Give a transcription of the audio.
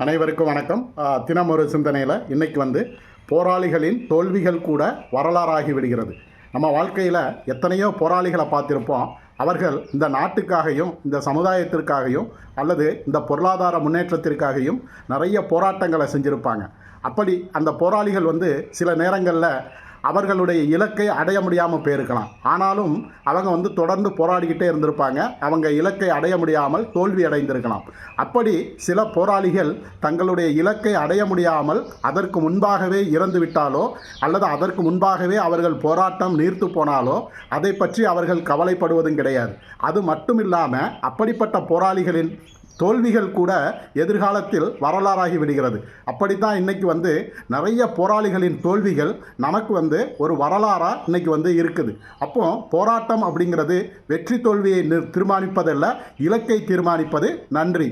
அனைவருக்கும் வணக்கம். தினம் ஒரு சிந்தனையில் இன்றைக்கி போராளிகளின் தோல்விகள் கூட வரலாறாகி விடுகிறது. நம்ம வாழ்க்கையில் எத்தனையோ போராளிகளை பார்த்திருப்போம். அவர்கள் இந்த நாட்டுக்காகவும் இந்த சமுதாயத்திற்காகவும் அல்லது இந்த பொருளாதார முன்னேற்றத்திற்காகவும் நிறைய போராட்டங்களை செஞ்சுருப்பாங்க. அப்படி அந்த போராளிகள் சில நேரங்களில் அவர்களுடைய இலக்கை அடைய முடியாமல் போயிருக்கலாம். ஆனாலும் அவங்க தொடர்ந்து போராடிக்கிட்டே இருந்திருப்பாங்க. அவங்க இலக்கை அடைய முடியாமல் தோல்வி அடைந்திருக்கலாம். அப்படி சில போராளிகள் தங்களுடைய இலக்கை அடைய முடியாமல் அதற்கு முன்பாகவே இறந்து விட்டாலோ அல்லது அதற்கு முன்பாகவே அவர்கள் போராட்டம் நீர்த்து போனாலோ அதை பற்றி அவர்கள் கவலைப்படுவதும் கிடையாது. அது மட்டும் இல்லாமல் அப்படிப்பட்ட போராளிகளின் தோல்விகள் கூட எதிர்காலத்தில் வரலாறாகி விடுகிறது. அப்படித்தான் இன்றைக்கி நிறைய போராளிகளின் தோல்விகள் நமக்கு ஒரு வரலாறாக இன்றைக்கி இருக்குது. அப்போ போராட்டம் அப்படிங்கிறது வெற்றி தோல்வியை தீர்மானிப்பதல்ல, இலக்கை தீர்மானிப்பது. நன்றி.